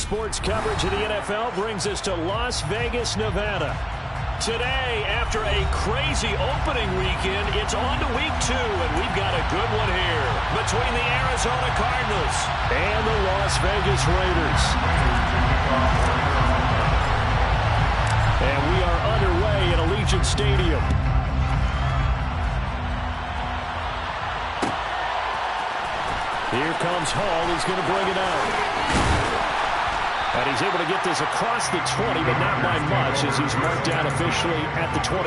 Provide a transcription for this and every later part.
sports coverage of the NFL brings us to Las Vegas, Nevada. Today, after a crazy opening weekend, it's on to week 2, and we've got a good one here between the Arizona Cardinals and the Las Vegas Raiders. And we are underway at Allegiant Stadium. Here comes Hall. He's going to bring it out. And he's able to get this across the 20, but not by much, as he's marked down officially at the 21.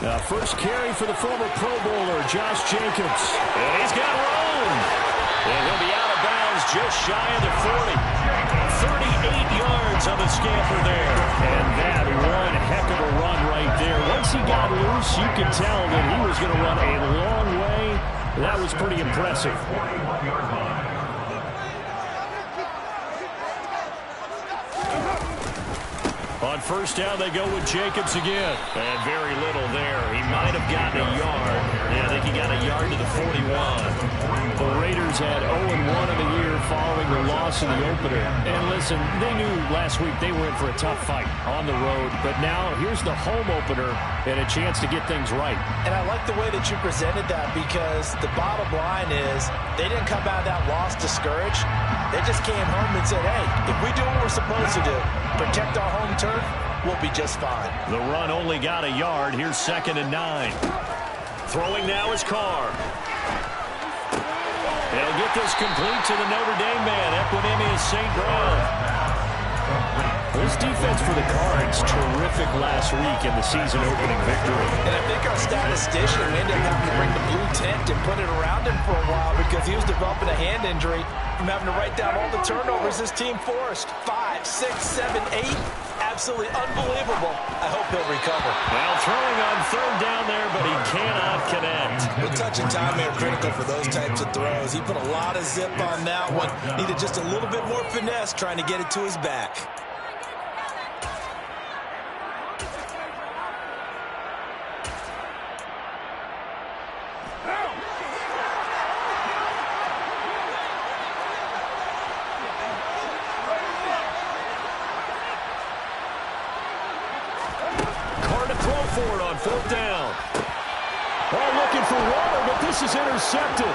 Now, first carry for the former Pro Bowler, Josh Jacobs. And he's got room. And he'll be out of bounds just shy of the 40. 38 yards on the scamper there. And that one heck of a run right there. Once he got loose, you could tell that he was going to run a long way. That was pretty impressive. On first down, they go with Jacobs again. And very little there. He might have gotten a yard. Yeah, I think he got a yard to the 41. The Raiders had 0-1 in the year following the loss in the opener. And listen, they knew last week they were in for a tough fight on the road. But now here's the home opener and a chance to get things right. And I like the way that you presented that, because the bottom line is they didn't come out of that loss discouraged. They just came home and said, hey, if we do what we're supposed to do, protect our home turf, we'll be just fine. The run only got a yard. Here's 2nd and 9. Throwing now is Carr. They'll get this complete to the Notre Dame man, Equinemius St. Brown. This defense for the Cards, terrific last week in the season-opening victory. And I think our statistician ended up having to bring the blue tent and put it around him for a while, because he was developing a hand injury from having to write down all the turnovers his team forced. 5, 6, 7, 8. Absolutely unbelievable. I hope he'll recover. Well, throwing on 3rd down there, but he cannot connect. Well, touch and time are critical for those types of throws. He put a lot of zip on that one. Needed just a little bit more finesse trying to get it to his back. Forward on 4th down. Oh, looking for water, but this is intercepted.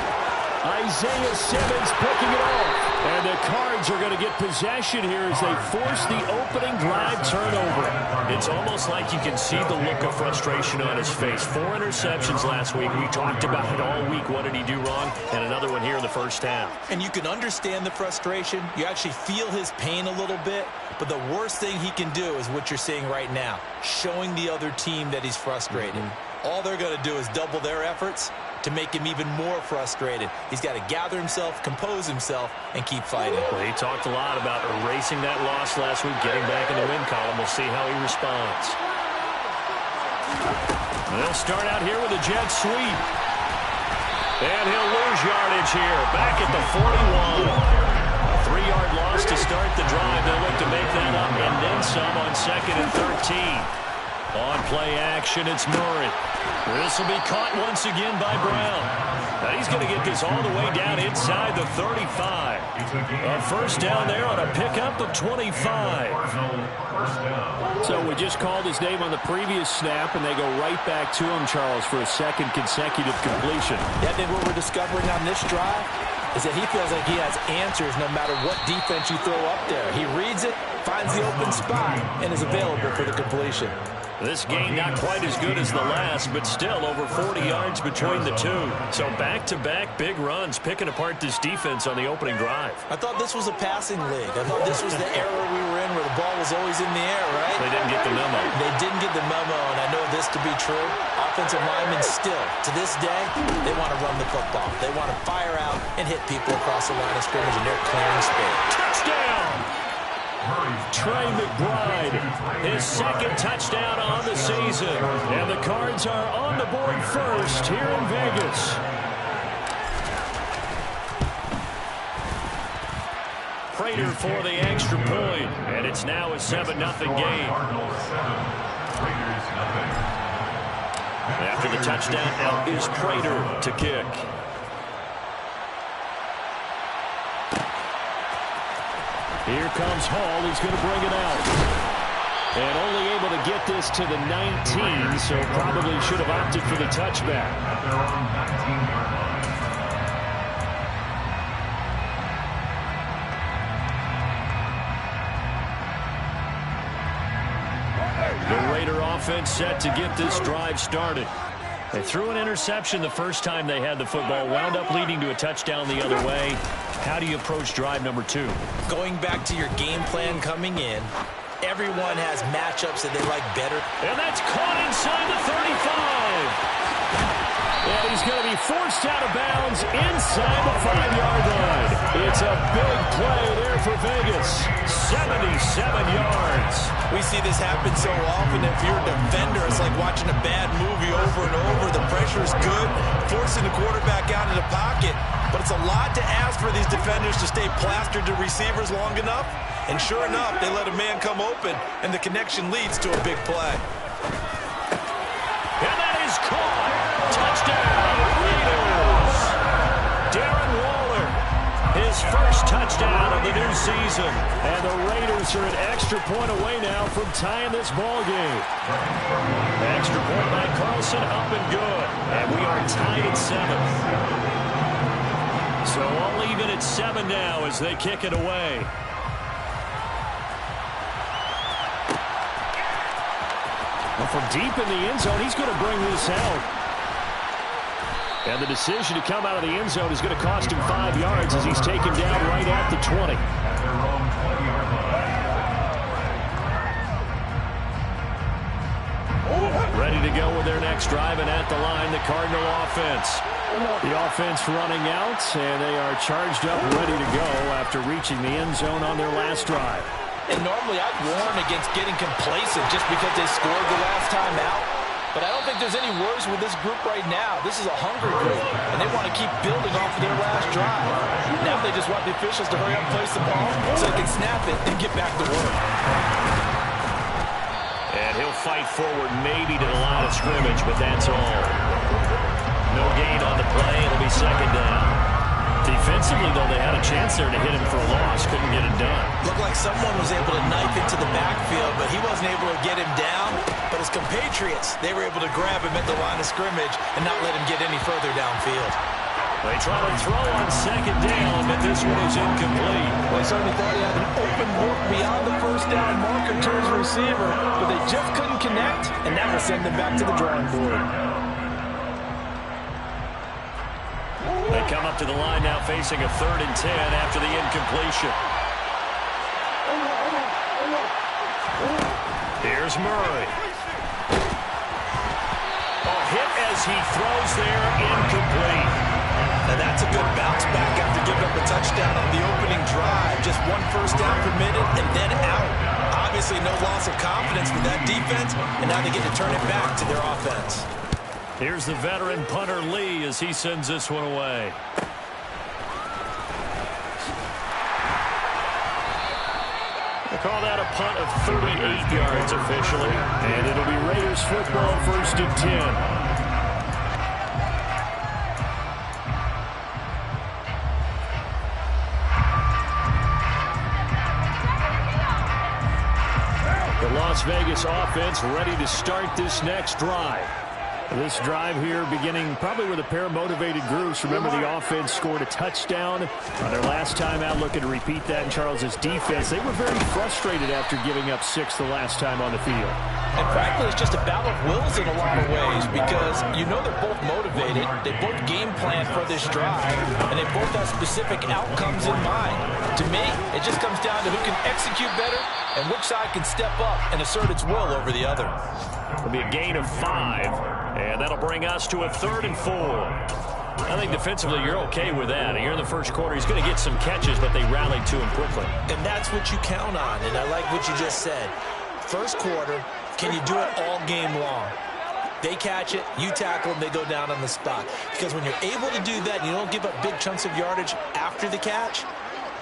Isaiah Simmons picking it off. And the Cards are going to get possession here as they force the opening drive turnover. It's almost like you can see the look of frustration on his face. 4 interceptions last week. We talked about it all week. What did he do wrong? And another one here in the first half. And you can understand the frustration. You actually feel his pain a little bit. But the worst thing he can do is what you're seeing right now, showing the other team that he's frustrated. All they're going to do is double their efforts to make him even more frustrated. He's got to gather himself, compose himself, and keep fighting. Well, he talked a lot about erasing that loss last week, getting back in the win column. We'll see how he responds. They'll start out here with a jet sweep. And he'll lose yardage here, back at the 41. 3-yard loss to start the drive. They'll look to make that up and then some on 2nd and 13. On play action, it's Murray. This will be caught once again by Brown. Now he's going to get this all the way down inside the 35. A first down there on a pickup of 25. So we just called his name on the previous snap, and they go right back to him, Charles, for a 2nd consecutive completion. Yeah, I think what we're discovering on this drive is that he feels like he has answers no matter what defense you throw up there. He reads it, finds the open spot, and is available for the completion. This game not quite as good as the last, but still over 40 yards between the two. So back-to-back big runs, picking apart this defense on the opening drive. I thought this was a passing league. I thought this was the era we were in where the ball was always in the air, right? They didn't get the memo. They didn't get the memo, and I know this to be true. Offensive linemen still, to this day, they want to run the football. They want to fire out and hit people across the line of scrimmage, and they're clearing space. Touchdown! Trey McBride, his 2nd touchdown on the season. And the Cards are on the board first here in Vegas. Prater for the extra point. And it's now a 7-0 game. After the touchdown, out is Prater to kick. Here comes Hall. He's going to bring it out. And only able to get this to the 19, so probably should have opted for the touchback. The Raider offense set to get this drive started. They threw an interception the first time they had the football, wound up leading to a touchdown the other way. How do you approach drive number 2? Going back to your game plan coming in, everyone has matchups that they like better. And that's caught inside the 35. And he's going to be forced out of bounds inside the 5-yard line. It's a big play there for Vegas. 77 yards. We see this happen so often. If you're a defender, it's like watching a bad movie over and over. The pressure is good, forcing the quarterback out of the pocket. But it's a lot to ask for these defenders to stay plastered to receivers long enough. And sure enough, they let a man come open, and the connection leads to a big play. And that is caught. Touchdown, Raiders. Darren Waller, his first touchdown of the new season. And the Raiders are an extra point away now from tying this ball game. Extra point by Carlson, up and good. And we are tied at 7. So all even at 7 now as they kick it away. Well, from deep in the end zone, he's going to bring this out. And the decision to come out of the end zone is going to cost him 5 yards as he's taken down right at the 20. Ready to go with their next drive, and at the line, the Cardinal offense. The offense running out, and they are charged up, ready to go after reaching the end zone on their last drive. And normally I'd warn against getting complacent just because they scored the last time out. But I don't think there's any worries with this group right now. This is a hungry group, and they want to keep building off of their last drive. Now they just want the officials to hurry up and place the ball so they can snap it and get back to work. And he'll fight forward maybe to the line of scrimmage, but that's all. No gain on the play. It'll be second down. Defensively, though, they had a chance there to hit him for a loss. Couldn't get it done. Looked like someone was able to knife into the backfield, but he wasn't able to get him down. But his compatriots, they were able to grab him at the line of scrimmage and not let him get any further downfield. They try to throw on second down, but this one is incomplete. They certainly thought he had an open look beyond the first down marker to his receiver, but they just couldn't connect, and that will send them back to the drawing board. They come up to the line now facing a 3rd and 10 after the incompletion. Here's Murray. Hit as he throws there, incomplete. And that's a good bounce back after giving up a touchdown on the opening drive. Just 1 first down permitted and then out. Obviously no loss of confidence with that defense, and now they get to turn it back to their offense. Here's the veteran punter Lee as he sends this one away. They call that a punt of 38 yards officially. And it'll be Raiders football, 1st and 10. The Las Vegas offense ready to start this next drive. This drive here beginning probably with a pair of motivated groups. Remember, the offense scored a touchdown on their last time out, looking to repeat that in Charles's defense. They were very frustrated after giving up 6 the last time on the field. And frankly, it's just a battle of wills in a lot of ways because you know they're both motivated. They both game plan for this drive, and they both have specific outcomes in mind. To me, it just comes down to who can execute better and which side can step up and assert its will over the other. It'll be a gain of 5, and that'll bring us to a 3rd and 4. I think defensively you're okay with that. Here in the first quarter, he's going to get some catches, but they rallied to him quickly. And that's what you count on, and I like what you just said. First quarter, can you do it all game long? They catch it, you tackle them, they go down on the spot. Because when you're able to do that and you don't give up big chunks of yardage after the catch,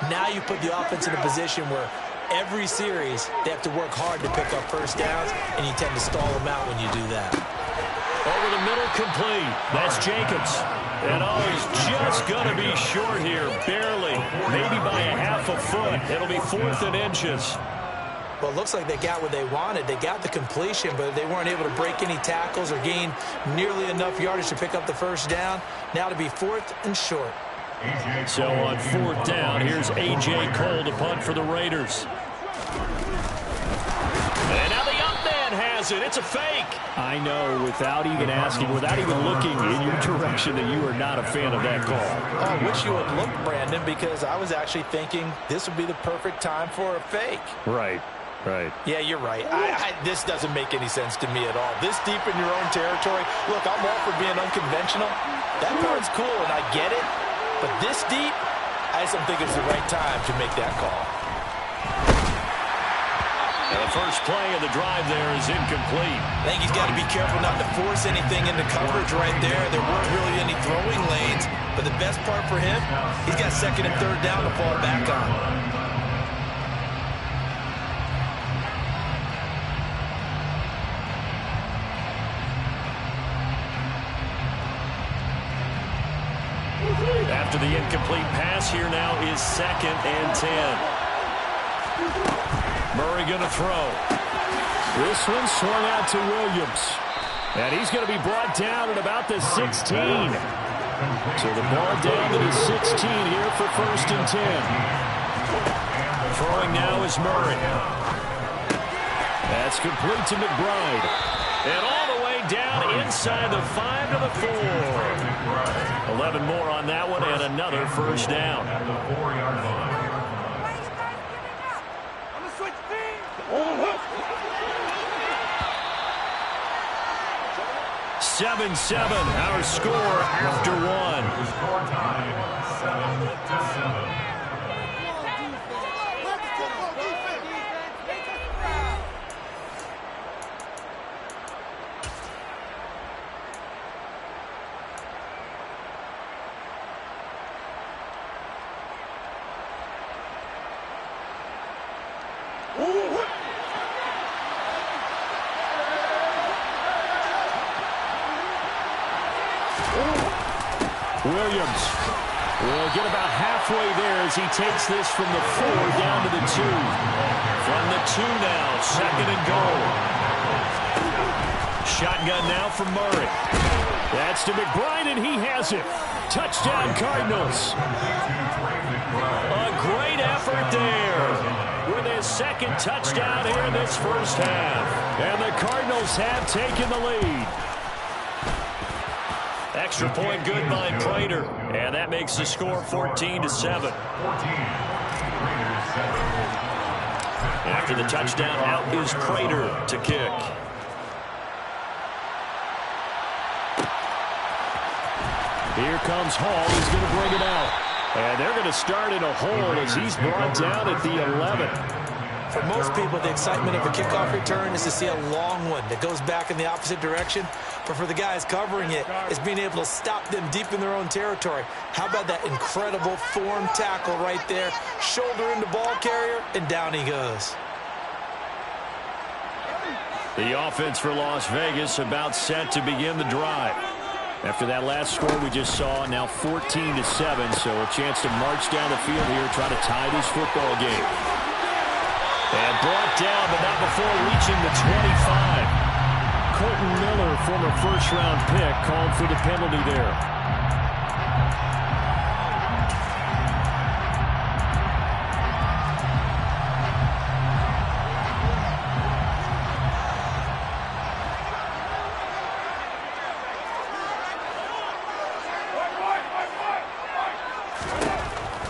Now you put the offense in a position where every series they have to work hard to pick up first downs, and you tend to stall them out when you do that. Over the middle, complete. That's Jacobs. And he's just going to be short here, barely, maybe by a half a foot. It'll be 4th and inches. Well, it looks like they got what they wanted. They got the completion, but they weren't able to break any tackles or gain nearly enough yardage to pick up the first down. Now to be 4th and short. So on 4th down, here's A.J. Cole to punt for the Raiders. And now the up man has it. It's a fake. I know, without even asking, without even looking in your direction, that you are not a fan of that call. Oh, I wish you would look, Brandon, because I was actually thinking this would be the perfect time for a fake. Right. Yeah, you're right. This doesn't make any sense to me at all. This deep in your own territory, look, I'm all for being unconventional. That part's cool, and I get it. But this deep, I just don't think it's the right time to make that call. And the first play of the drive there is incomplete. I think he's got to be careful not to force anything into coverage right there. There weren't really any throwing lanes. But the best part for him, he's got 2nd and 3rd down to fall back on. After the incomplete pass, here now is 2nd and 10. Murray going to throw. This one swung out to Williams. And he's going to be brought down at about the 16. So the ball down to the 16 here for 1st and 10. Throwing now is Murray. That's complete to McBride. And all the way down inside the 5 to the 4. 11 more on that one and another first down. 7-7, our score after one. Williams will get about halfway there as he takes this from the 4 down to the 2. From the 2 now, 2nd and goal. Shotgun now from Murray. That's to McBride, and he has it. Touchdown, Cardinals. A great effort there with his 2nd touchdown here in this first half. And the Cardinals have taken the lead. Extra point good by Prater. And that makes the score 14-7. After the touchdown, out is Prater to kick. Here comes Hall. He's going to bring it out. And they're going to start in a hole as he's brought down at the 11. For most people, the excitement of a kickoff return is to see a long one that goes back in the opposite direction. But for the guys covering it, it's being able to stop them deep in their own territory. How about that incredible form tackle right there? Shoulder into ball carrier, and down he goes. The offense for Las Vegas about set to begin the drive. After that last score we just saw, now 14-7, so a chance to march down the field here, try to tie this football game. And brought down, but not before reaching the 25. Colton Miller, former first-round pick, called for the penalty there.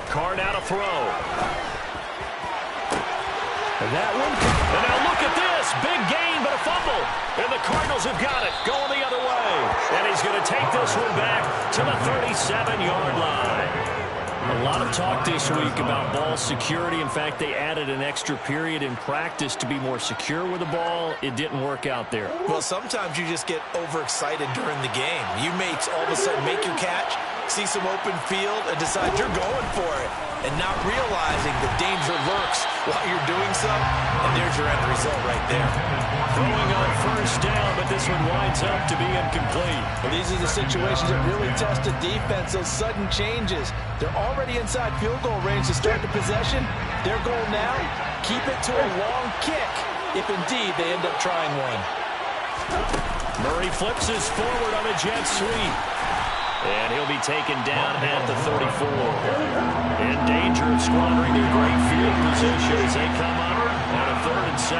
Card out a throw. And that one. And now look at this. Big gain, but a fumble. And the Cardinals have got it. Going the other way. And he's going to take this one back to the 37-yard line. A lot of talk this week about ball security. In fact, they added an extra period in practice to be more secure with the ball. It didn't work out there. Well, sometimes you just get overexcited during the game. You may all of a sudden make your catch, see some open field, and decide you're going for it, and not realizing the danger lurks while you're doing so, and there's your end result right there. Throwing on first down, but this one winds up to be incomplete. Well, these are the situations that really test a defense, those sudden changes. They're already inside field goal range to start the possession. Their goal now, keep it to a long kick, if indeed they end up trying one. Murray flips his forward on a jet sweep. And he'll be taken down at the 34. In danger of squandering their great field position as they come up on a 3rd and 7.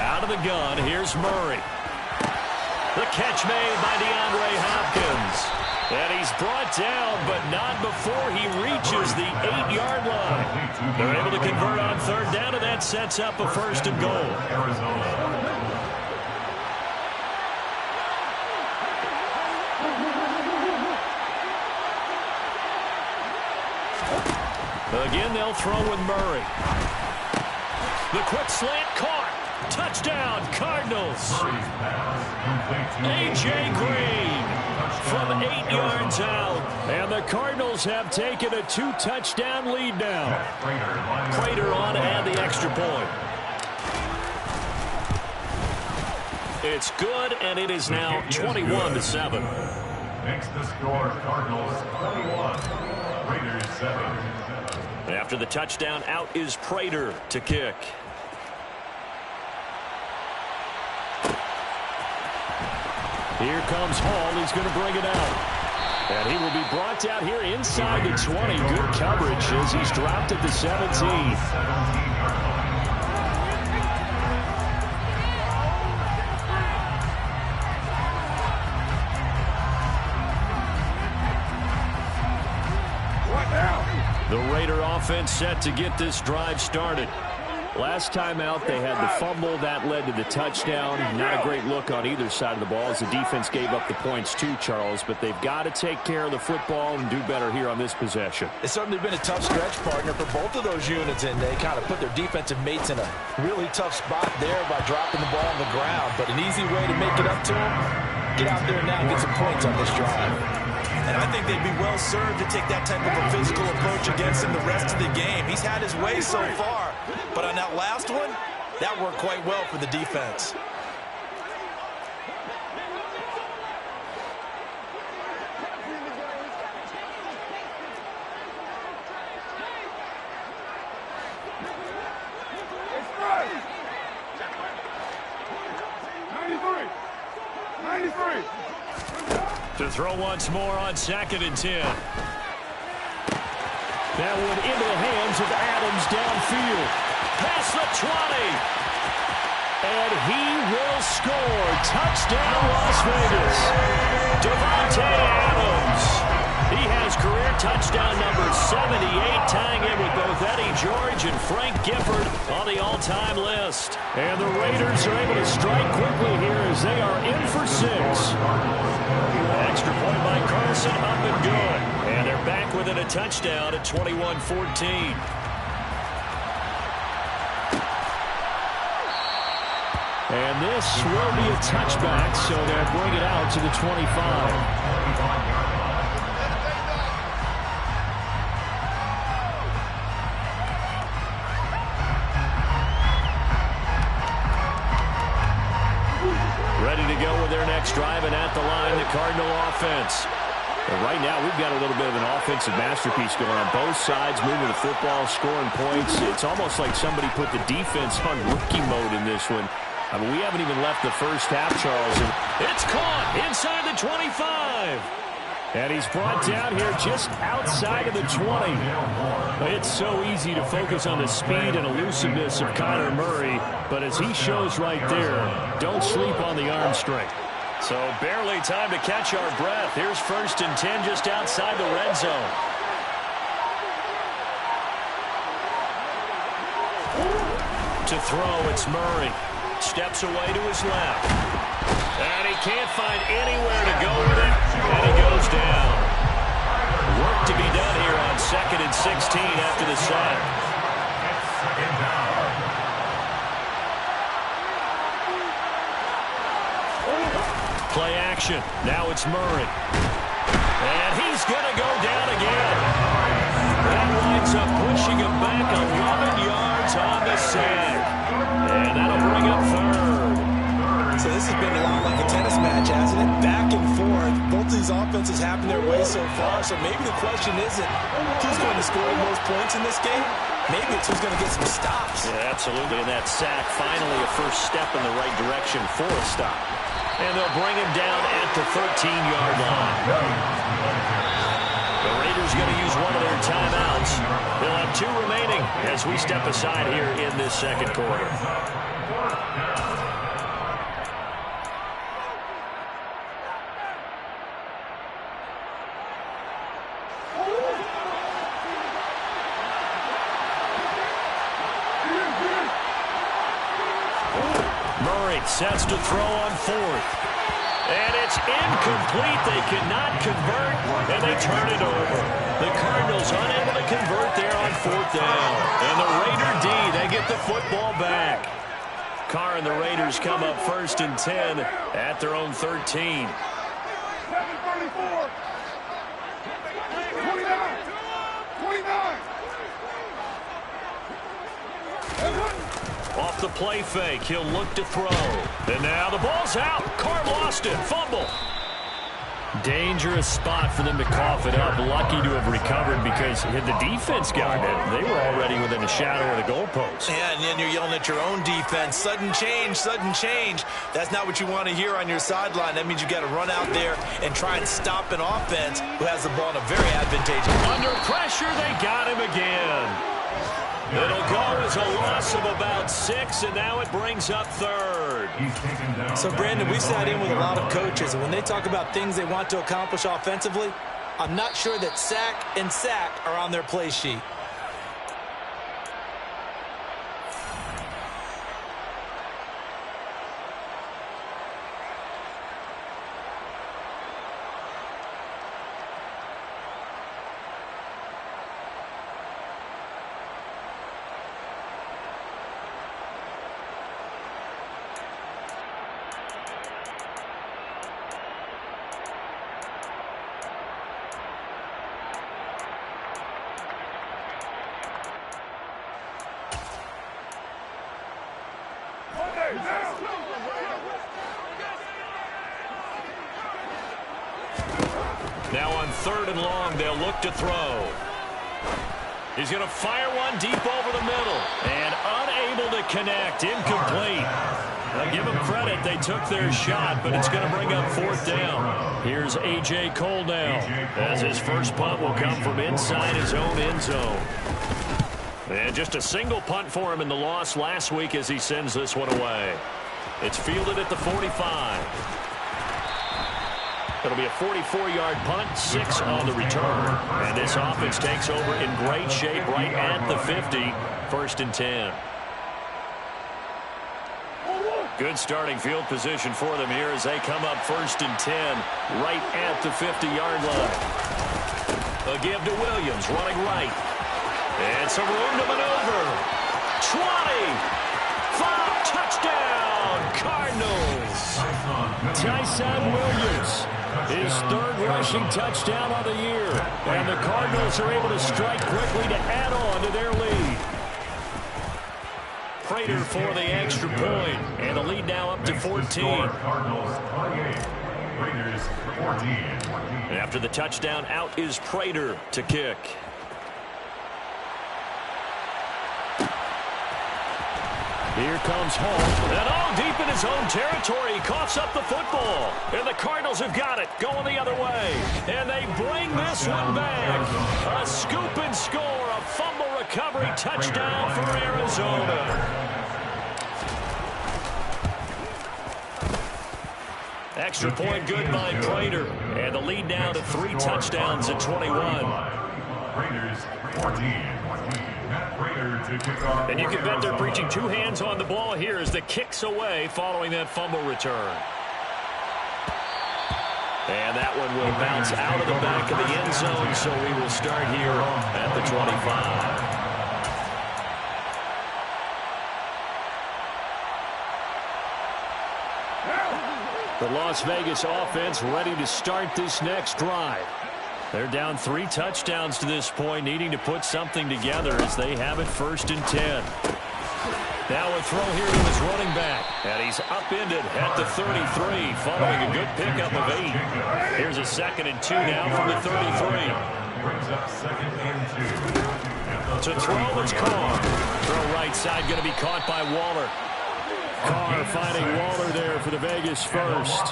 Out of the gun, here's Murray. The catch made by DeAndre Hopkins. And he's brought down, but not before he reaches the 8-yard line. They're able to convert on 3rd down, and that sets up a 1st and goal. Again, they'll throw with Murray. The quick slant caught. Touchdown, Cardinals. A.J. Green from 8 yards out. And the Cardinals have taken a 2-touchdown lead now. Prater on to add the extra point. It's good, and it is now 21-7. Makes the score Cardinals 21, Raiders 7. After the touchdown, out is Prater to kick. Here comes Hall. He's going to bring it out. And he will be brought down here inside the 20. Good coverage as he's dropped at the 17. The Raider offense set to get this drive started. Last time out, they had the fumble. That led to the touchdown. Not a great look on either side of the ball as the defense gave up the points too, Charles. But they've got to take care of the football and do better here on this possession. It's certainly been a tough stretch, partner, for both of those units, and they kind of put their defensive mates in a really tough spot there by dropping the ball on the ground. But an easy way to make it up to them, get out there now and get some points on this drive. And I think they'd be well served to take that type of a physical approach against him the rest of the game. He's had his way so far, but on that last one, that worked quite well for the defense. To throw once more on 2nd and 10. That one into the hands of Adams downfield. Past the 20. And he will score. Touchdown, Las Vegas. Devontae Adams. He has career touchdown number 78, tying it with both Eddie George and Frank Gifford on the all-time list. And the Raiders are able to strike quickly here as they are in for 6. Extra point by Carlson, up and good. And they're back within a touchdown at 21-14. And this will be a touchback, so they'll bring it out to the 25. Ready to go with their next drive, and at the line, the Cardinal offense. But right now, we've got a little bit of an offensive masterpiece going on both sides, moving the football, scoring points. It's almost like somebody put the defense on rookie mode in this one. I mean, we haven't even left the first half, Charles. And it's caught inside the 25. And he's brought down here just outside of the 20. It's so easy to focus on the speed and elusiveness of Kyler Murray. But as he shows right there, don't sleep on the arm strength. So barely time to catch our breath. Here's 1st and 10 just outside the red zone. To throw, it's Murray. Steps away to his left. And he can't find anywhere to go with it. And he goes down. Work to be done here on 2nd and 16 after the sack. direction. Now it's Murray. And he's going to go down again. That winds up pushing him back 11 yards on the sack. And that'll bring up third. So this has been a lot like a tennis match, hasn't it? Back and forth. Both these offenses happen their way so far. So maybe the question isn't who's going to score the most points in this game. Maybe it's who's going to get some stops. Yeah, absolutely. And that sack, finally a first step in the right direction for a stop. And they'll bring him down at the 13-yard line. The Raiders going to use one of their timeouts. They'll have 2 remaining as we step aside here in this second quarter. Sets to throw on 4th. And it's incomplete. They cannot convert, and they turn it over. The Cardinals unable to convert there on 4th down. And the Raider D, they get the football back. Carr and the Raiders come up 1st and 10 at their own 13. 29. Off the play fake, he'll look to throw. And now the ball's out. Carr lost it. Fumble. Dangerous spot for them to cough it up. Lucky to have recovered because had the defense gotten it, they were already within a shadow of the goalpost. Yeah, and then you're yelling at your own defense. Sudden change, sudden change. That's not what you want to hear on your sideline. That means you got to run out there and try and stop an offense who has the ball in a very advantageous. Under pressure, they got him again. It'll go as a loss of about 6, and now it brings up 3rd. So, Brandon, we sat in with a lot of coaches, and when they talk about things they want to accomplish offensively, I'm not sure that sack and sack are on their play sheet. Now on 3rd and long, they'll look to throw. He's going to fire one deep over the middle. And unable to connect. Incomplete. I'll give them credit. They took their shot, but it's going to bring up 4th down. Here's A.J. Cole now, as his first punt will come from inside his own end zone. And just a single punt for him in the loss last week as he sends this one away. It's fielded at the 45. It'll be a 44-yard punt, 6 on the return. And this offense takes over in great shape right at the 50, 1st and 10. Good starting field position for them here as they come up 1st and 10 right at the 50-yard line. A give to Williams, running right. And some room to maneuver. 20. 5, touchdown, Cardinals. Tyson Williams, his 3rd rushing touchdown on the year. And the Cardinals are able to strike quickly to add on to their lead. Prater for the extra point. And the lead now up to 14. Cardinals 28, Raiders 14. After the touchdown, out is Prater to kick. Here comes Hall, and all deep in his own territory, he coughs up the football. And the Cardinals have got it, going the other way. And they bring this one back. A scoop and score, a fumble recovery touchdown for Arizona. Extra point good by Prater. And the lead now to 3 touchdowns at 21. Raiders 14. And you can bet they're preaching 2 hands on the ball here as the kick's away following that fumble return. And that one will bounce out of the back of the end zone, so we will start here at the 25. The Las Vegas offense ready to start this next drive. They're down 3 touchdowns to this point, needing to put something together as they have it 1st and 10. Now a throw here to his running back. And he's upended at the 33, following a good pickup of 8. Here's a 2nd and 2 now from the 33. Brings up 2nd and 2. To throw, it's Carr. Throw right side, going to be caught by Waller. Carr finding Waller there for the Vegas first.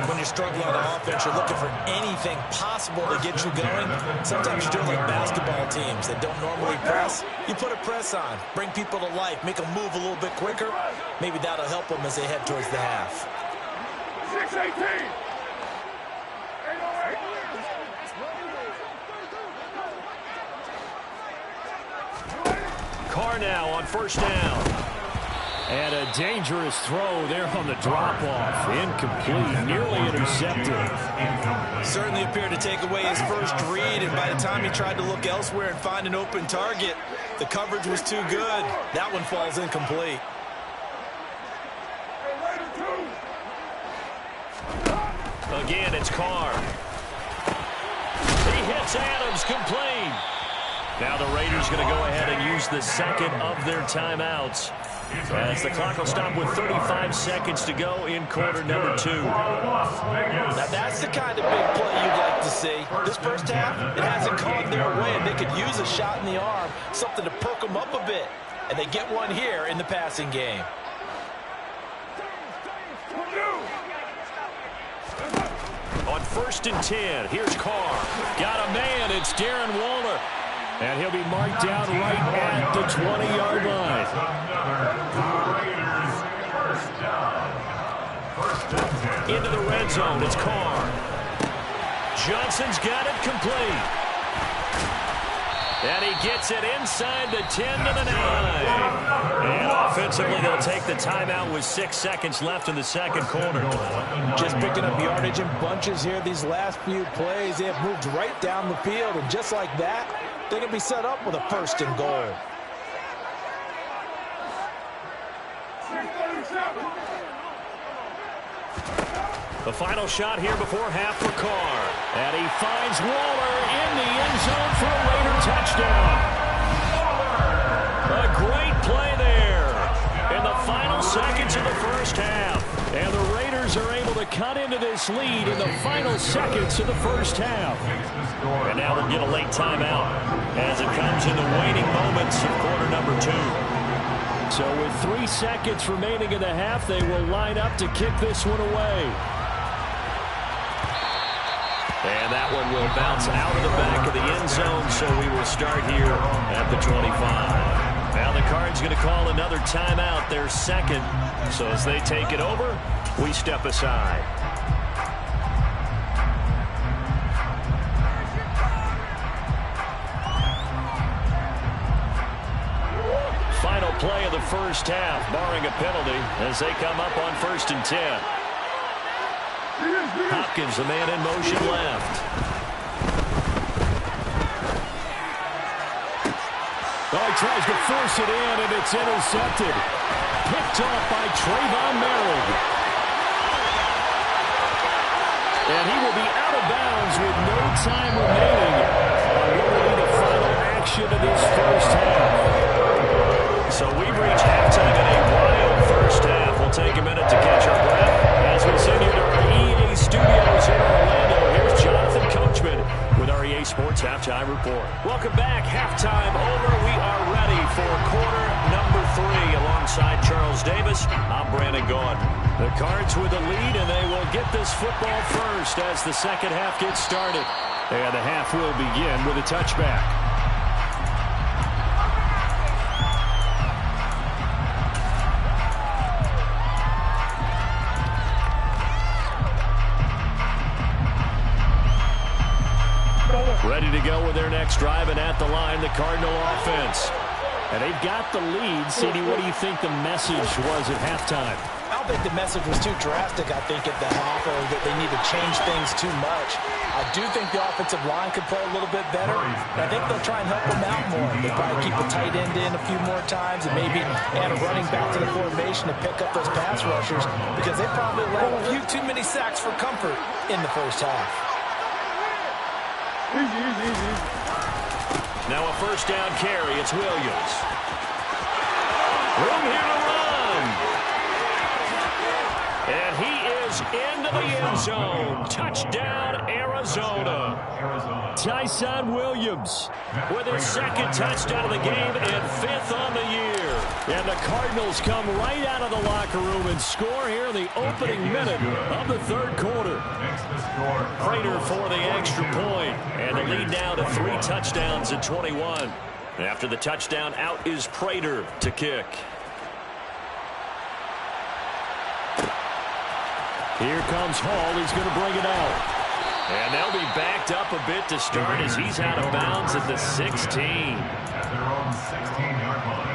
When you're struggling on offense, you're looking for anything possible to get you going. Sometimes you do it like basketball teams that don't normally press. You put a press on, bring people to life, make them move a little bit quicker. Maybe that'll help them as they head towards the half. 6-18. Carr now on 1st down. And a dangerous throw there on the drop-off. Incomplete, nearly intercepted. Certainly appeared to take away his first read, and by the time he tried to look elsewhere and find an open target, the coverage was too good. That one falls incomplete. Again, it's Carr. He hits Adams, complete. Now the Raiders going to go ahead and use the 2nd of their timeouts, as the clock will stop with 35 seconds to go in quarter number 2. Now that's the kind of big play you'd like to see. This first half, it hasn't gone their way, and they could use a shot in the arm, something to perk them up a bit. And they get one here in the passing game. On 1st and 10, here's Carr. Got a man, it's Darren Waller. And he'll be marked down right at the 20-yard line. Into the red zone, it's Carr. Johnson's got it complete. And he gets it inside the 10 to the 9. And offensively, they'll take the timeout with 6 seconds left in the 2nd quarter. Just picking up yardage in bunches here these last few plays. They have moved right down the field, and just like that, they're going to be set up with a 1st and goal. The final shot here before half for Carr. And he finds Waller in the end zone for a Raider touchdown. A great play there in the final seconds of the first half. And the Raiders are able to cut into this lead in the final seconds of the first half. And now we'll get a late timeout as it comes in the waning moments of quarter number 2. So with 3 seconds remaining in the half, they will line up to kick this one away. And that one will bounce out of the back of the end zone, so we will start here at the 25. Now the Cards going to call another timeout, their 2nd. So as they take it over, we step aside. Final play of the first half, barring a penalty, as they come up on 1st and 10. Hopkins, the man in motion left. Oh, he tries to force it in, and it's intercepted. Picked off by Trayvon Merritt. And he will be out of bounds with no time remaining on what will be the final action of this first half. So we've reached halftime in a wild first half. We'll take a minute to catch our breath as we send you to our EA studios in Orlando. Here's Jonathan Coachman with our EA Sports Halftime Report. Welcome back. Halftime over. We are ready for quarter number 3. Alongside Charles Davis, I'm Brandon Gaudin. The Cards with the lead, and they will get this football first as the second half gets started. And the half will begin with a touchback. Ready to go with their next drive, and at the line, the Cardinal offense. And they've got the lead. CD, what do you think the message was at halftime? don't think the message was too drastic, I think, at the half, or that they need to change things too much. I do think the offensive line could play a little bit better. I think they'll try and help them out more. They'll probably keep a tight end in a few more times and maybe add a running back to the formation to pick up those pass rushers, because they probably allowed a few too many sacks for comfort in the first half. Now a first down carry. It's Williams. Room here to run. And he is into the end zone. Touchdown, Arizona. Tyson Williams With his second touchdown of the game and fifth on the year. and the Cardinals come right out of the locker room and score here in the opening minute of the third quarter. Prater for the extra point, and the lead now to 3 touchdowns at 21. After the touchdown, out is Prater to kick. Here comes Hall. He's going to bring it out. And they'll be backed up a bit to start as he's out of bounds at the 16. At their own 16-yard line.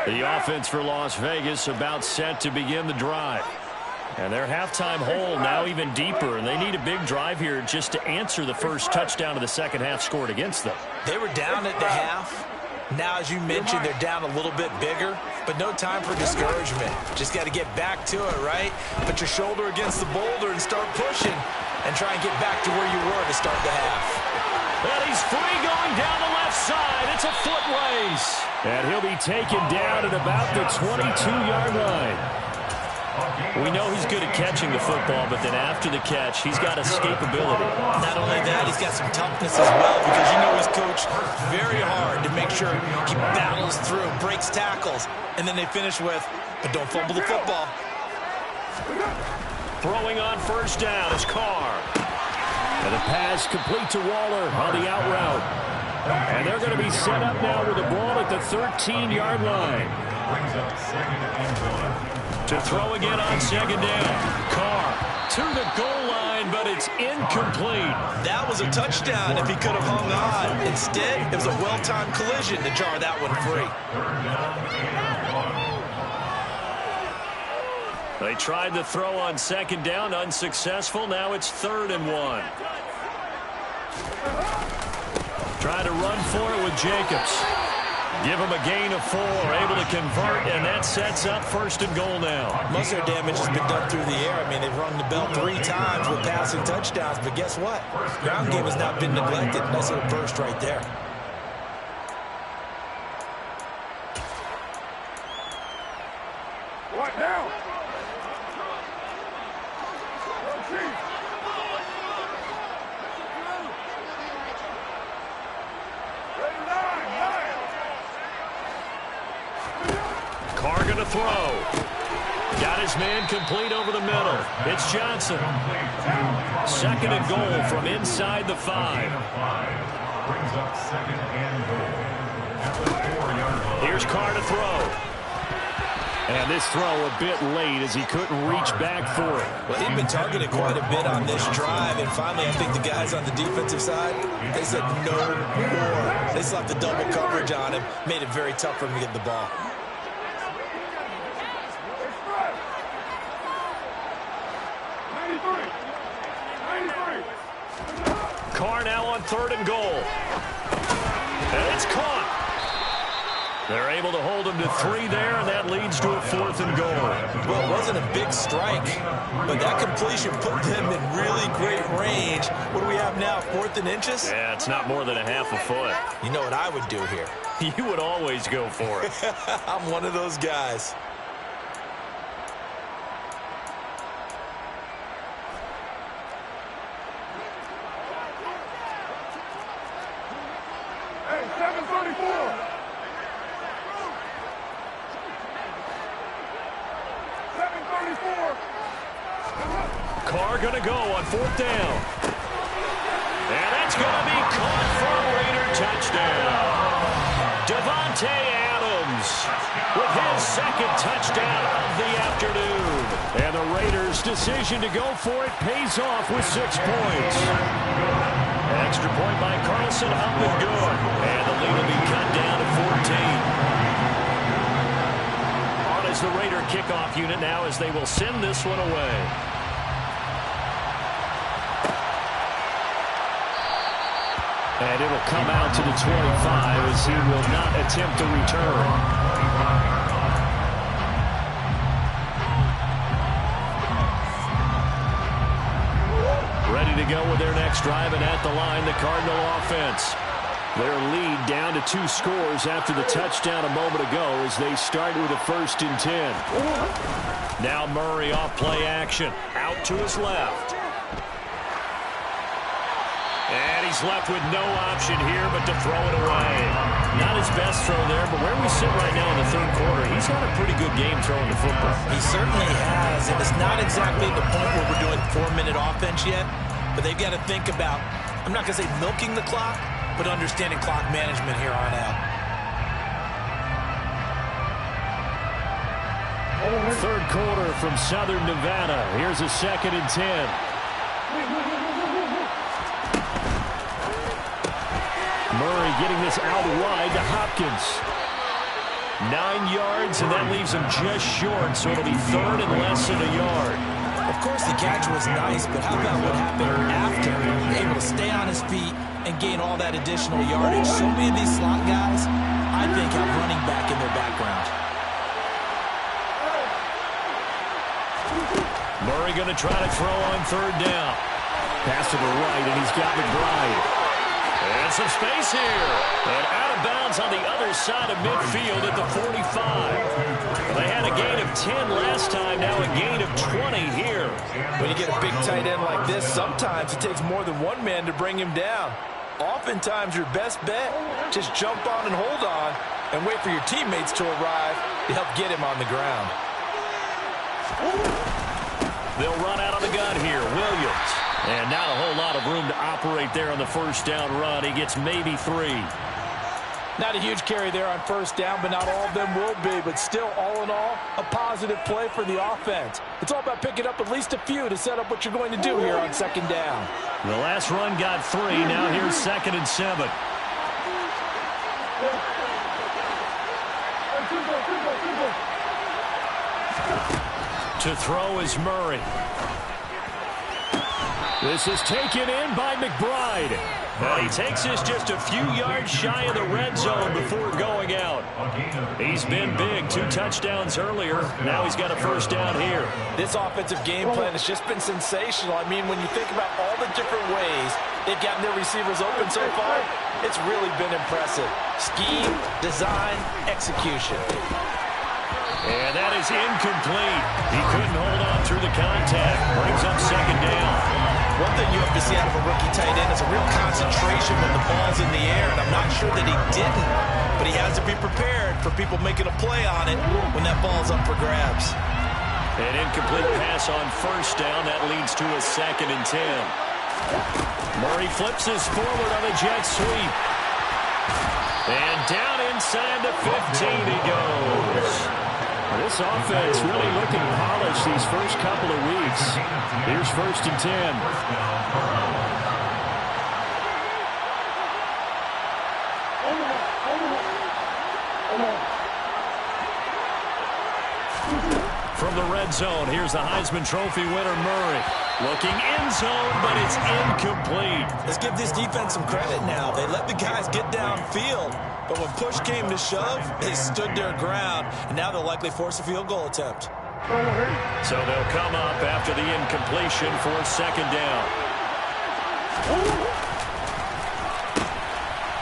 The offense for Las Vegas about set to begin the drive. And their halftime hole now even deeper, and they need a big drive here just to answer the first touchdown of the second half scored against them. They were down at the half. Now, as you mentioned, they're down a little bit bigger, but no time for discouragement. Just got to get back to it, right? Put your shoulder against the boulder and start pushing and try and get back to where you were to start the half. And he's free going down the left side. It's a foot race. And he'll be taken down at about the 22-yard line. We know he's good at catching the football, but then after the catch, he's got escapability. Not only that, he's got some toughness as well, because you know he's coached very hard to make sure he battles through, breaks tackles, and then they finish with, but don't fumble the football. Throwing on first down is Carr. And the pass complete to Waller on the out route. And they're going to be set up now with the ball at the 13-yard line. Brings up second and 1. To throw again on second down. Carr to the goal line, but it's incomplete. That was a touchdown if he could have hung on. Instead, it was a well-timed collision to jar that one free. They tried to throw on second down, unsuccessful. Now it's 3rd and 1. Try to run for it with Jacobs. Give him a gain of 4, able to convert, and that sets up 1st and goal now. Most of their damage has been done through the air. I mean, they've rung the bell 3 times with passing touchdowns, but guess what? Ground game has not been neglected. Nice little burst right there. What now? Carr going to throw. Got his man complete over the middle. It's Johnson. 2nd and goal from inside the 5. Brings up 2nd and goal. At the 4-yard line. Here's Carr to throw. And this throw a bit late as he couldn't reach back for it. Well, he'd been targeted quite a bit on this drive, and finally I think the guys on the defensive side, they said no more. They slapped the double coverage on him, made it very tough for him to get the ball. Carr now on 3rd and goal. And it's caught. They're able to hold him to 3 there, and that leads to a 4th and goal. Well, it wasn't a big strike, but that completion put them in really great range. What do we have now, 4th and inches? Yeah, it's not more than a half a foot. You know what I would do here? You would always go for it. I'm one of those guys. Hey, 734. 734. Carr going to go on 4th down. And that's going to be caught for a Raider touchdown. Devontae Adams with his 2nd touchdown of the afternoon. And the Raiders' decision to go for it pays off with 6 points. Extra point by Carlson, up and good. And the lead will be cut down to 14. is the Raider kickoff unit now as they will send this one away. And it'll come out to the 25 as he will not attempt to return. Ready to go with their next drive, and at the line, the Cardinal offense. Their lead down to 2 scores after the touchdown a moment ago as they start with a 1st and 10. Now Murray off play action. Out to his left. And he's left with no option here but to throw it away. Not his best throw there, but where we sit right now in the 3rd quarter, he's had a pretty good game throwing the football. He certainly has, and it's not exactly the point where we're doing 4-minute offense yet, but they've got to think about, I'm not going to say milking the clock, but understanding clock management here on out. 3rd quarter from Southern Nevada. Here's a 2nd and 10. Murray getting this out wide to Hopkins. 9 yards, and that leaves him just short, so it'll be 3rd and less than a yard. Of course, the catch was nice, but how about what happened after? Able to stay on his feet and gain all that additional yardage. So many of these slot guys, I think, have running back in their background. Murray going to try to throw on 3rd down. Pass to the right, and he's got McBride. And some space here. And out of bounds on the other side of midfield at the 45. They had a gain of 10 last time, now a gain of 20 here. When you get a big tight end like this, sometimes it takes more than one man to bring him down. Oftentimes, your best bet, just jump on and hold on and wait for your teammates to arrive to help get him on the ground. They'll run out of the gun here. Williams. And not a whole lot of room to operate there on the 1st down run. He gets maybe 3. Not a huge carry there on 1st down, but not all of them will be. But still, all in all, a positive play for the offense. It's all about picking up at least a few to set up what you're going to do here on 2nd down. The last run got 3. Now here's 2nd and 7. To throw is Murray. This is taken in by McBride. Well, he takes this just a few yards shy of the red zone before going out. He's been big. 2 touchdowns earlier. Now he's got a 1st down here. This offensive game plan has just been sensational. I mean, when you think about all the different ways they've gotten their receivers open so far, it's really been impressive. Scheme, design, execution. And that is incomplete. He couldn't hold on through the contact. Brings up 2nd down. One thing you have to see out of a rookie tight end is a real concentration when the ball's in the air, and I'm not sure that he didn't, but he has to be prepared for people making a play on it when that ball's up for grabs. An incomplete pass on 1st down. That leads to a 2nd and 10. Murray flips this forward on a jet sweep. And down inside the 15 he goes. This offense really looking polished these first couple of weeks. Here's 1st and 10. From the red zone, here's the Heisman Trophy winner, Murray. Looking end zone, but it's incomplete. Let's give this defense some credit now. They let the guys get downfield, but when push came to shove, they stood their ground, and now they'll likely force a field goal attempt. So they'll come up after the incompletion for 2nd down.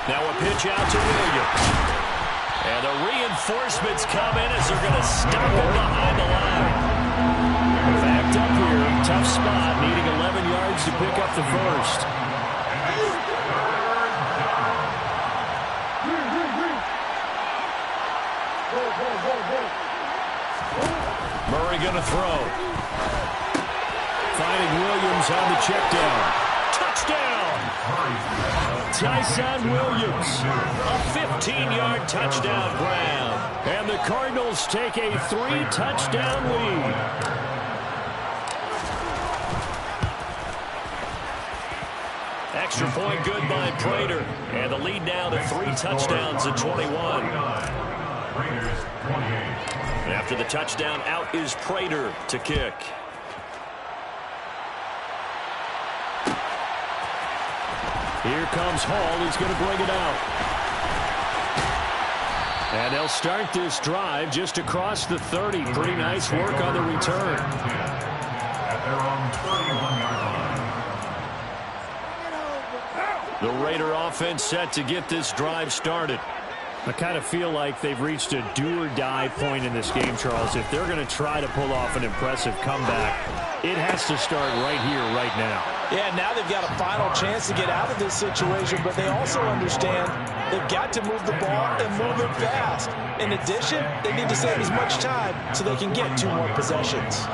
Now a pitch out to Williams. And the reinforcements come in as they're going to stop him behind the line. Backed up here, tough spot, needing 11 yards to pick up the 1st. Murray going to throw. Finding Williams on the check down. Touchdown! Tyson Williams. A 15-yard touchdown grab. And the Cardinals take a 3-touchdown lead. Extra point good by Prater. And the lead now to 3 touchdowns at 21. Raiders 28. After the touchdown, out is Prater to kick. Here comes Hall. He's going to bring it out. And they'll start this drive just across the 30. Pretty nice work on the return. At their own 31-yard line. The Raider offense set to get this drive started. I kind of feel like they've reached a do-or-die point in this game, Charles. If they're going to try to pull off an impressive comeback, it has to start right here, right now. Yeah, now they've got a final chance to get out of this situation, but they also understand they've got to move the ball and move it fast. In addition, they need to save as much time so they can get 2 more possessions.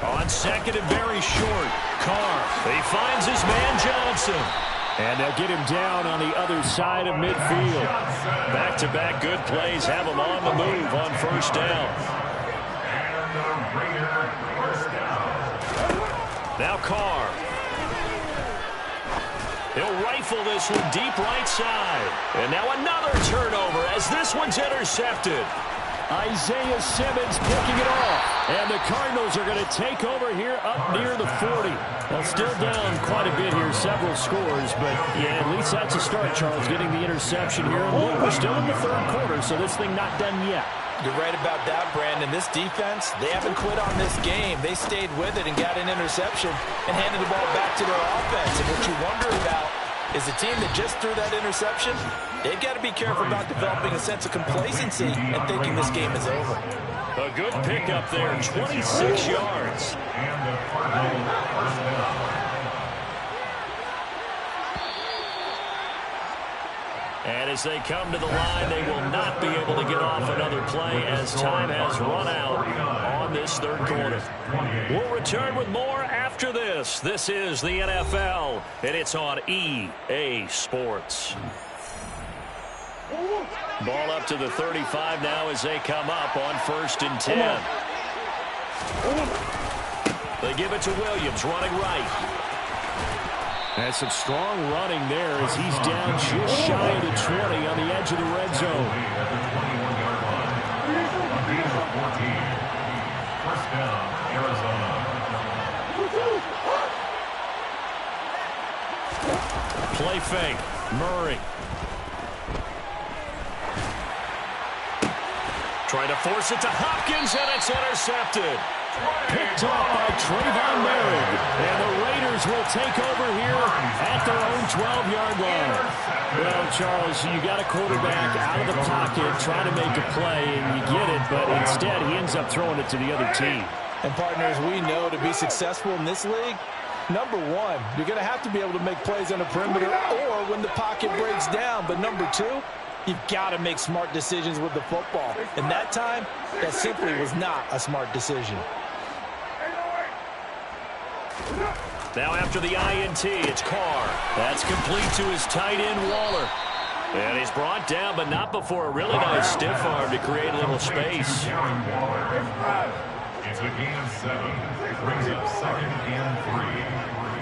On second and very short, Carr. He finds his man Johnson. And they'll get him down on the other side of midfield. Back-to-back good plays have him on the move on first down. And the Raider first down. Now Carr. He'll rifle this one deep right side. And now another turnover as this one's intercepted. Isaiah Simmons picking it off. And the Cardinals are going to take over here up near the 40. Well, still down quite a bit here, several scores. But, yeah, at least that's a start, Charles, getting the interception here. And we're still in the third quarter, so this thing not done yet. You're right about that, Brandon. This defense, they haven't quit on this game. They stayed with it and got an interception and handed the ball back to their offense. And what you wonder about is the team that just threw that interception, they've got to be careful about developing a sense of complacency and thinking this game is over. A good pickup there, 26 yards. And the Cardinals first down. And as they come to the line, they will not be able to get off another play as time has run out on this third quarter. We'll return with more after this. This is the NFL, and it's on EA Sports. Ball up to the 35 now as they come up on 1st and 10. They give it to Williams, running right. That's some strong running there as he's down just shy of the 20 on the edge of the red zone. At the 21-yard line. On the 14. First down, Arizona. Play fake. Murray. Trying to force it to Hopkins, and it's intercepted. Picked off by Trayvon Merrick. And the Raiders will take over here at their own 12-yard line. Well, Charles, you got a quarterback out of the pocket trying to make a play, and you get it, but instead he ends up throwing it to the other team. And partners, we know to be successful in this league, number one, you're going to have to be able to make plays on the perimeter or when the pocket breaks down. But number two, you've got to make smart decisions with the football. And that time, that simply was not a smart decision. Now after the INT, it's Carr. That's complete to his tight end, Waller. And he's brought down, but not before a really nice stiff arm to create a little space. It's a gain of 7. It brings up 2nd and 3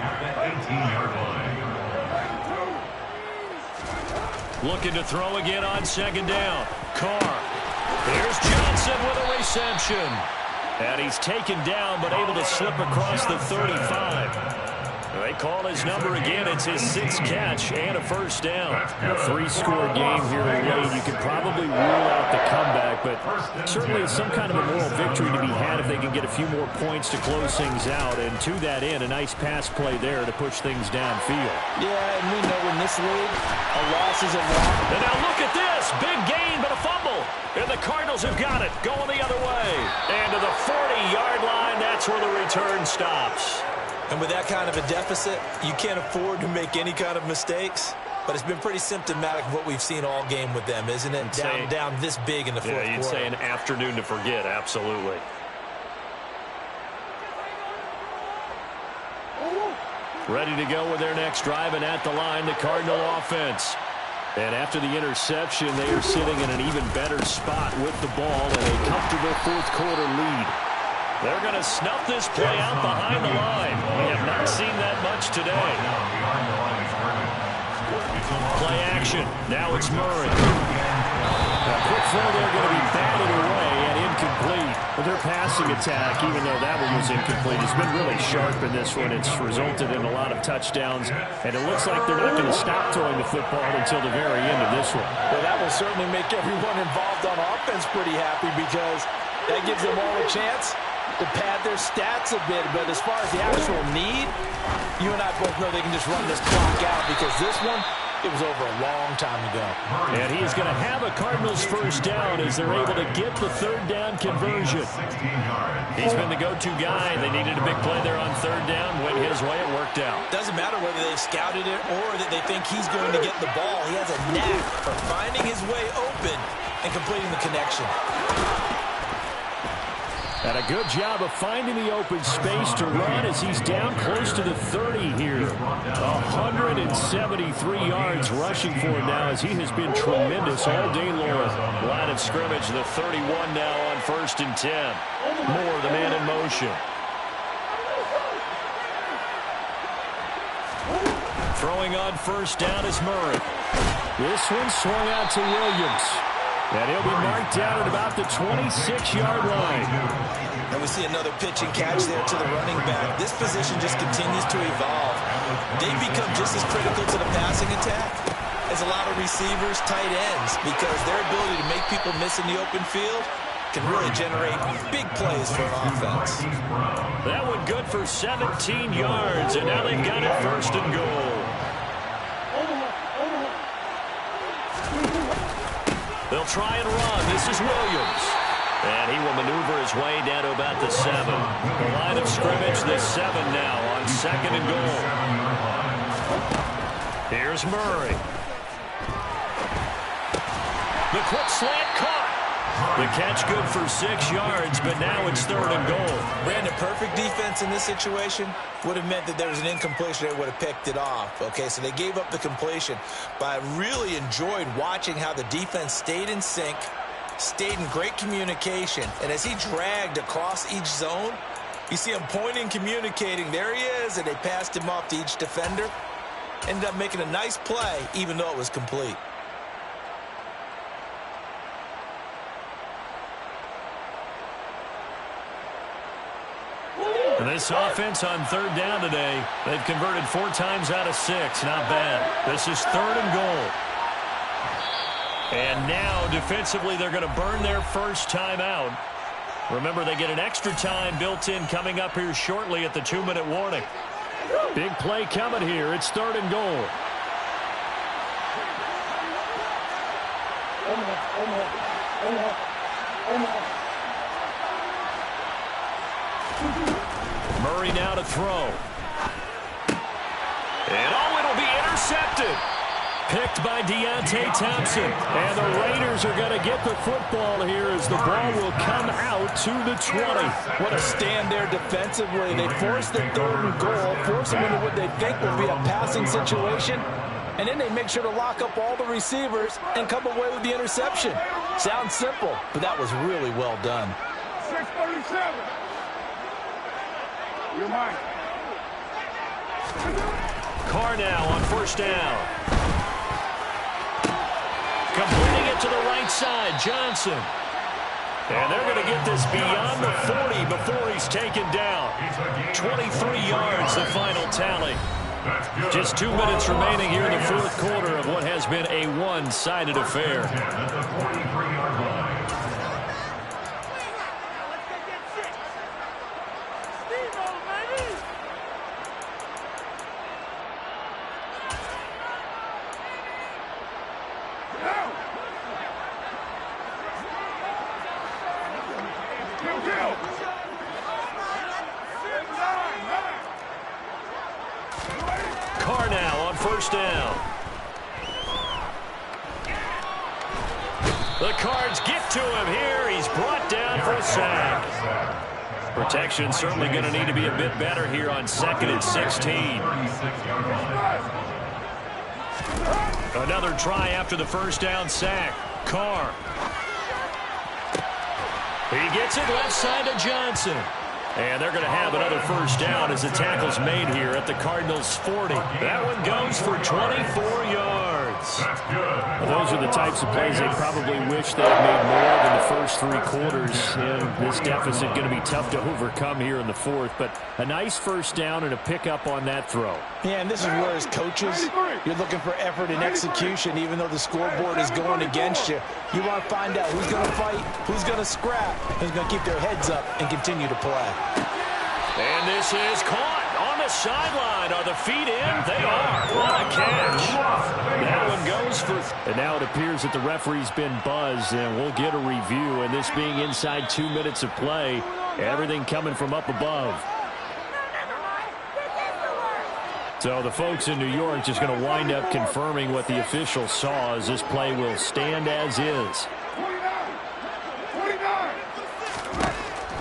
at the 18-yard line. Looking to throw again on 2nd down. Carr. Here's Johnson with a reception. And he's taken down, but able to slip across the 35. They call his number again. It's his 6th catch and a first down. A 3-score game here late. You could probably rule out the comeback, but certainly some kind of a moral victory to be had if they can get a few more points to close things out. And to that end, a nice pass play there to push things downfield. Yeah, and we know in this league, a loss is a loss. And now look at this. Big gain, but a fumble. And the Cardinals have got it, going the other way. And to the 40-yard line, that's where the return stops. And with that kind of a deficit, you can't afford to make any kind of mistakes. But it's been pretty symptomatic of what we've seen all game with them, isn't it? Down this big in the fourth quarter. Yeah, you'd say an afternoon to forget, absolutely. Ready to go with their next drive, and at the line, the Cardinal offense. And after the interception, they are sitting in an even better spot with the ball and a comfortable fourth quarter lead. They're going to snuff this play out behind the line. We have not seen that much today. play action. Now it's Murray. A quick throw there going to be batted away and incomplete. Well, their passing attack, even though that one was incomplete, has been really sharp in this one. It's resulted in a lot of touchdowns, and it looks like they're not going to stop throwing the football until the very end of this one. Well, that will certainly make everyone involved on offense pretty happy because that gives them all a chance to pad their stats a bit. But as far as the actual need, you and I both know they can just run this clock out because this one, it was over a long time ago. And he is going to have a Cardinals first down as they're able to get the third down conversion. He's been the go-to guy. They needed a big play there on third down. Went his way, it worked out. Doesn't matter whether they scouted it or that they think he's going to get the ball. He has a knack for finding his way open and completing the connection. And a good job of finding the open space to run as he's down close to the 30 here. 173 yards rushing for him now as he has been tremendous all day long. Line of scrimmage, the 31 now on 1st and 10. Moore, the man in motion. Throwing on first down is Murray. This one swung out to Williams. And he'll be marked down at about the 26-yard line. And we see another pitch and catch there to the running back. This position just continues to evolve. They become just as critical to the passing attack as a lot of receivers, tight ends, because their ability to make people miss in the open field can really generate big plays for an offense. That one good for 17 yards, and now they've got it 1st and goal. They'll try and run. This is Williams. And he will maneuver his way down to about the 7. The line of scrimmage, the 7 now on 2nd and goal. Here's Murray. The quick slant caught. The catch good for 6 yards, but now it's 3rd and goal. Brandon, perfect defense in this situation would have meant that there was an incompletion. They would have picked it off. Okay, so they gave up the completion. But I really enjoyed watching how the defense stayed in sync, stayed in great communication. And as he dragged across each zone, you see him pointing, communicating. There he is, and they passed him off to each defender. Ended up making a nice play, even though it was complete. This offense on 3rd down today, they've converted 4 times out of 6. Not bad. This is 3rd and goal. And now, defensively, they're going to burn their first time out. Remember, they get an extra time built in coming up here shortly at the 2-minute warning. Big play coming here. It's 3rd and goal. Murray now to throw. And it'll be intercepted. Picked by Deontay Thompson. And the Raiders are going to get the football here as the ball will come out to the 20. What a stand there defensively. They force the 3rd and goal, force them into what they think will be a passing situation, and then they make sure to lock up all the receivers and come away with the interception. Sounds simple, but that was really well done. 637. You're mine. Carr now on 1st down. Completing it to the right side, Johnson. And they're going to get this beyond the 40 before he's taken down. 23 yards, the final tally. Just 2 minutes remaining here in the 4th quarter of what has been a one-sided affair. Carr now on 1st down. The Cards get to him here. He's brought down for a sack. Protection certainly going to need to be a bit better here on 2nd and 16. Another try after the 1st down sack. Carr. He gets it left side to Johnson. And they're going to have another first down as the tackle's made here at the Cardinals' 40. That one goes for 24 yards. Well, those are the types of plays they probably wish they had made more than the first 3 quarters. And this deficit going to be tough to overcome here in the 4th. But a nice first down and a pickup on that throw. Yeah, and this is where as coaches, you're looking for effort and execution, even though the scoreboard is going against you. You want to find out who's going to fight, who's going to scrap, who's going to keep their heads up and continue to play. And this is caught on the sideline. Are the feet in? They are. What a catch. That one goes for... And now it appears that the referee's been buzzed, and we'll get a review. And this being inside 2 minutes of play, everything coming from up above. So the folks in New York just going to wind up confirming what the official saw as this play will stand as is. 29.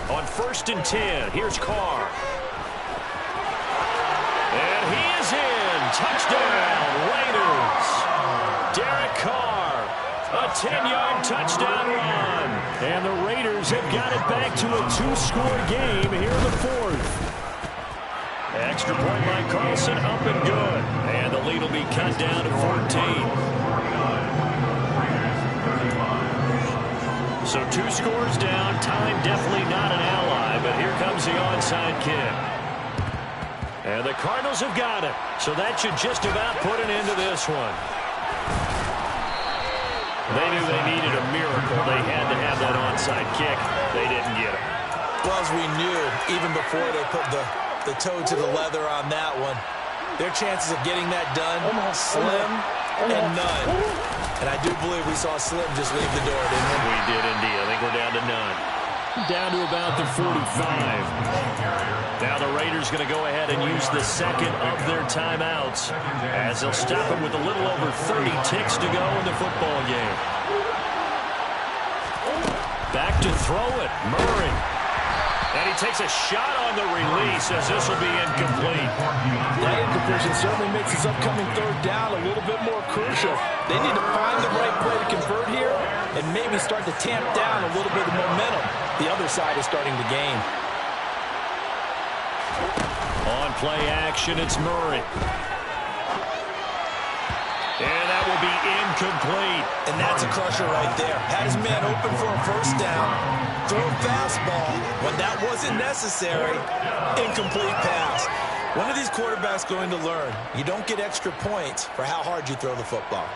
On 1st and 10, here's Carr. And he is in. Touchdown, Raiders. Derek Carr, a 10-yard touchdown run. And the Raiders have got it back to a 2-score game here in the 4th. Extra point by Carlson, up and good. And the lead will be cut down to 14. So 2 scores down. Time definitely not an ally, but here comes the onside kick. And the Cardinals have got it. So that should just about put an end to this one. They knew they needed a miracle. They had to have that onside kick. They didn't get it. Well, as we knew, even before they put the toe to the leather on that one, their chances of getting that done, slim and none. And I do believe we saw Slim just leave the door, didn't we? We did indeed. I think we're down to none. Down to about the 45. Now the Raiders going to go ahead and use the second of their timeouts as they'll stop it with a little over 30 ticks to go in the football game. Back to throw it, Murray. And he takes a shot on the release as this will be incomplete. That incompletion certainly makes this upcoming 3rd down a little bit more crucial. They need to find the right play to convert here and maybe start to tamp down a little bit of momentum. The other side is starting to gain. On play action, it's Murray. And that will be incomplete. And that's a crusher right there. Had his man open for a first down. Throw a fastball when that wasn't necessary. Incomplete pass. When are these quarterbacks going to learn? You don't get extra points for how hard you throw the football.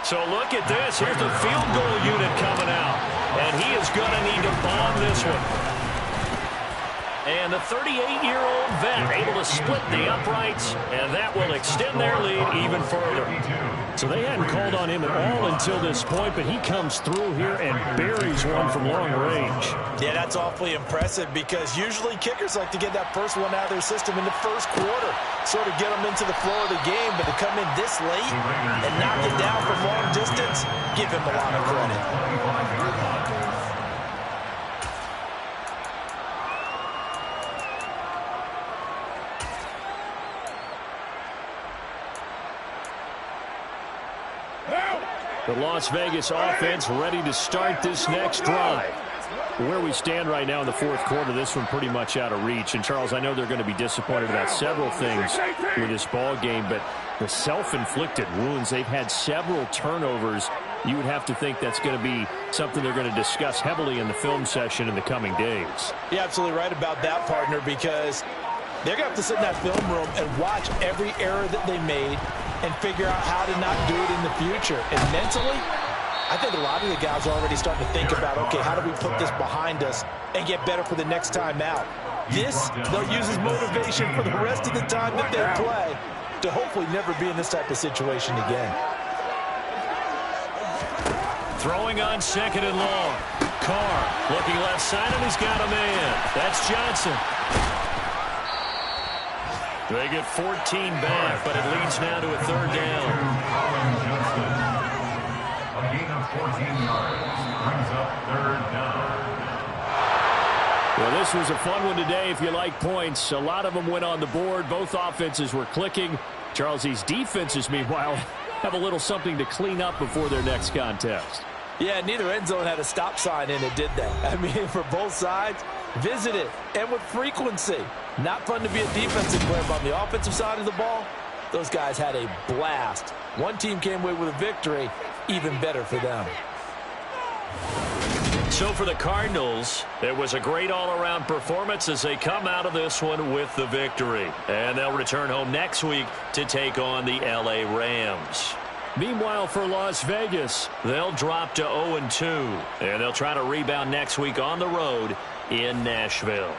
So look at this. Here's the field goal unit coming out. And he is going to need to bomb this one. And the 38-year-old vet able to split the uprights, and that will extend their lead even further. So they hadn't called on him at all until this point, but he comes through here and buries one from long range. Yeah, that's awfully impressive because usually kickers like to get that first one out of their system in the first quarter, sort of get them into the flow of the game, but to come in this late and knock it down from long distance, give him a lot of credit. The Las Vegas offense ready to start this next drive. Where we stand right now in the 4th quarter, this one pretty much out of reach. And, Charles, I know they're going to be disappointed about several things with this ball game, but the self-inflicted wounds, they've had several turnovers. You would have to think that's going to be something they're going to discuss heavily in the film session in the coming days. You're absolutely right about that, partner, because they're going to have to sit in that film room and watch every error that they made and figure out how to not do it in the future. And mentally, I think a lot of the guys are already starting to think about, okay, how do we put this behind us and get better for the next time out? This, they'll use as motivation for the rest of the time that they play to hopefully never be in this type of situation again. Throwing on 2nd and long. Carr looking left side, and he's got a man. That's Johnson. They get 14 back, but it leads now to a 3rd down. A gain of 14 yards brings up 3rd down. Well, this was a fun one today if you like points. A lot of them went on the board. Both offenses were clicking. Charles, these defenses, meanwhile, have a little something to clean up before their next contest. Yeah, neither end zone had a stop sign in it, did they? I mean, for both sides, Visit it, and with frequency. Not fun to be a defensive player, but on the offensive side of the ball, those guys had a blast. One team came away with a victory, even better for them. So for the Cardinals, it was a great all-around performance as they come out of this one with the victory. And they'll return home next week to take on the LA Rams. Meanwhile, for Las Vegas, they'll drop to 0-2, and they'll try to rebound next week on the road in Nashville.